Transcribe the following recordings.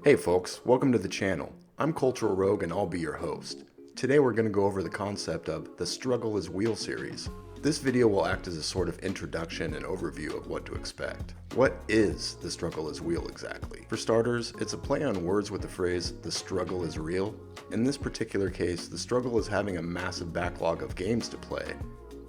Hey folks, welcome to the channel. I'm Cultural Rogue and I'll be your host. Today we're going to go over the concept of the Struggle is Real series. This video will act as a sort of introduction and overview of what to expect. What is the struggle is real exactly? For starters, it's a play on words with the phrase, the struggle is real. In this particular case, the struggle is having a massive backlog of games to play,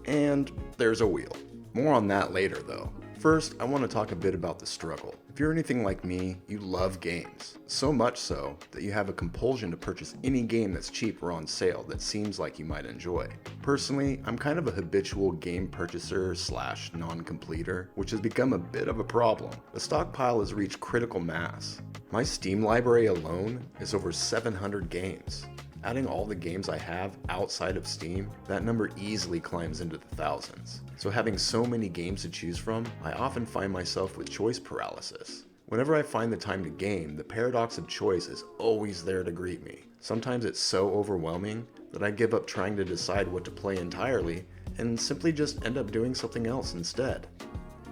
and there's a wheel. More on that later though. First, I want to talk a bit about the struggle. If you're anything like me, you love games. So much so that you have a compulsion to purchase any game that's cheap or on sale that seems like you might enjoy. Personally, I'm kind of a habitual game purchaser / non-completer, which has become a bit of a problem. The stockpile has reached critical mass. My Steam library alone is over 700 games. Adding all the games I have outside of Steam, that number easily climbs into the thousands. So having so many games to choose from, I often find myself with choice paralysis. Whenever I find the time to game, the paradox of choice is always there to greet me. Sometimes it's so overwhelming that I give up trying to decide what to play entirely and simply just end up doing something else instead.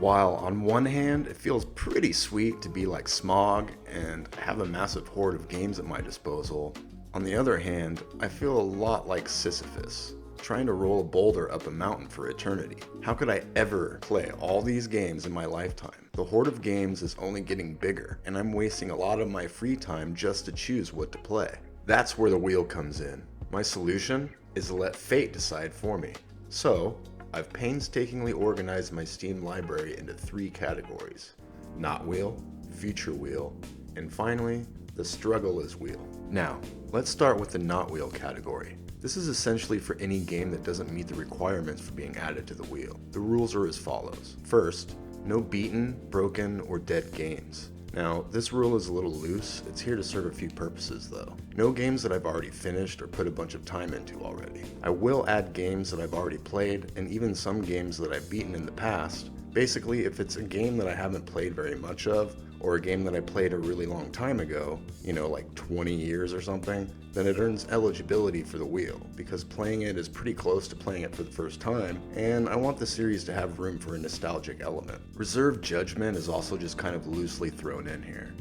While on one hand, it feels pretty sweet to be like Smog and have a massive horde of games at my disposal, on the other hand, I feel a lot like Sisyphus, trying to roll a boulder up a mountain for eternity. How could I ever play all these games in my lifetime? The horde of games is only getting bigger, and I'm wasting a lot of my free time just to choose what to play. That's where the wheel comes in. My solution is to let fate decide for me. So, I've painstakingly organized my Steam library into 3 categories: Not Wheel, Future Wheel, and finally, the Struggle is Wheel. Now, let's start with the Not Wheel category. This is essentially for any game that doesn't meet the requirements for being added to the wheel. The rules are as follows. First, no beaten, broken, or dead games. Now, this rule is a little loose. It's here to serve a few purposes though. No games that I've already finished or put a bunch of time into already. I will add games that I've already played, and even some games that I've beaten in the past. Basically, if it's a game that I haven't played very much of, or a game that I played a really long time ago, like 20 years or something, then it earns eligibility for the wheel, because playing it is pretty close to playing it for the first time, and I want the series to have room for a nostalgic element. Reserved judgment is also just kind of loosely thrown in here.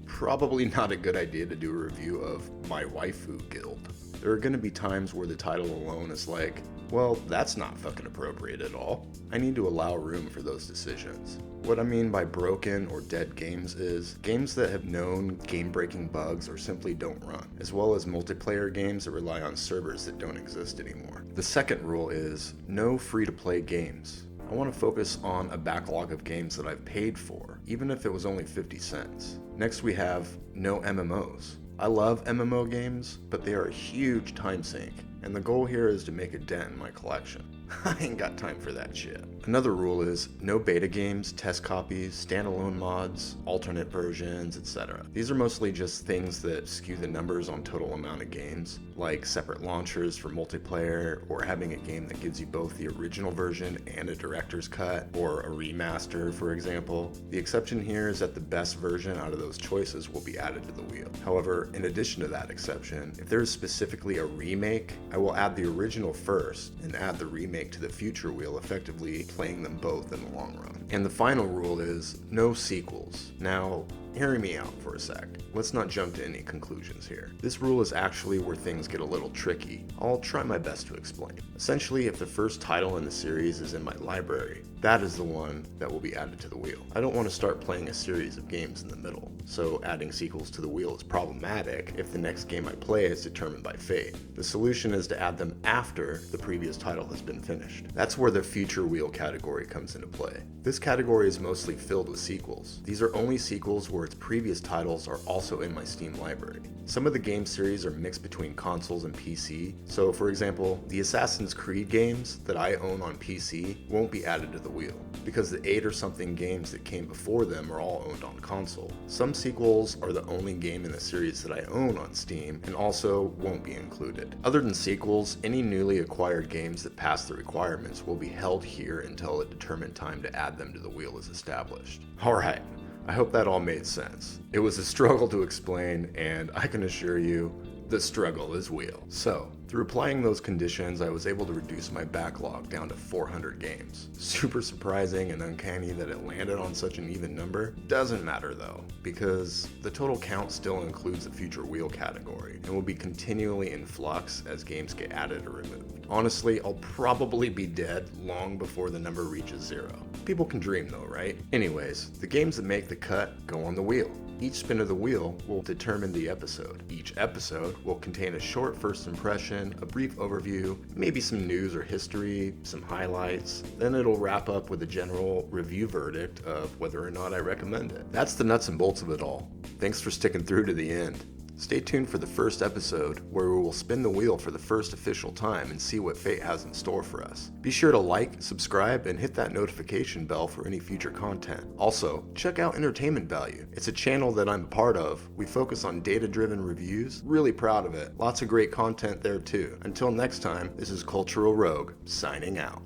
Probably not a good idea to do a review of My Waifu Guild. There are going to be times where the title alone is like, well, that's not fucking appropriate at all. I need to allow room for those decisions. What I mean by broken or dead games is games that have known game-breaking bugs or simply don't run, as well as multiplayer games that rely on servers that don't exist anymore. The second rule is no free-to-play games. I want to focus on a backlog of games that I've paid for, even if it was only 50 cents. Next we have no MMOs. I love MMO games, but they are a huge time sink, and the goal here is to make a dent in my collection. I ain't got time for that shit. Another rule is no beta games, test copies, standalone mods, alternate versions, etc. These are mostly just things that skew the numbers on total amount of games, like separate launchers for multiplayer, or having a game that gives you both the original version and a director's cut, or a remaster, for example. The exception here is that the best version out of those choices will be added to the wheel. However, in addition to that exception, if there is specifically a remake, I will add the original first and add the remake to the future wheel, effectively playing them both in the long run. And the final rule is no sequels. Now, hear me out for a sec. Let's not jump to any conclusions here. This rule is actually where things get a little tricky. I'll try my best to explain. Essentially, if the first title in the series is in my library, that is the one that will be added to the wheel. I don't want to start playing a series of games in the middle, so adding sequels to the wheel is problematic if the next game I play is determined by fate. The solution is to add them after the previous title has been finished. That's where the future wheel category comes into play. This category is mostly filled with sequels. These are only sequels where its previous titles are also in my Steam library. Some of the game series are mixed between consoles and PC, so for example, the Assassin's Creed games that I own on PC won't be added to the wheel, because the 8 or something games that came before them are all owned on console. Some sequels are the only game in the series that I own on Steam and also won't be included. Other than sequels, any newly acquired games that pass the requirements will be held here until a determined time to add them to the wheel is established. Alright, I hope that all made sense. It was a struggle to explain, and I can assure you, The struggle is real. So, through applying those conditions, I was able to reduce my backlog down to 400 games. Super surprising and uncanny that it landed on such an even number. Doesn't matter though, because the total count still includes the future wheel category and will be continually in flux as games get added or removed. Honestly, I'll probably be dead long before the number reaches 0. People can dream though, right? Anyways, the games that make the cut go on the wheel. Each spin of the wheel will determine the episode. Each episode will contain a short first impression, a brief overview, maybe some news or history, some highlights. Then it'll wrap up with a general review verdict of whether or not I recommend it. That's the nuts and bolts of it all. Thanks for sticking through to the end. Stay tuned for the first episode, where we will spin the wheel for the first official time and see what fate has in store for us. Be sure to like, subscribe, and hit that notification bell for any future content. Also, check out Entertainment Value. It's a channel that I'm a part of. We focus on data-driven reviews. Really proud of it. Lots of great content there too. Until next time, this is Cultural Rogue, signing out.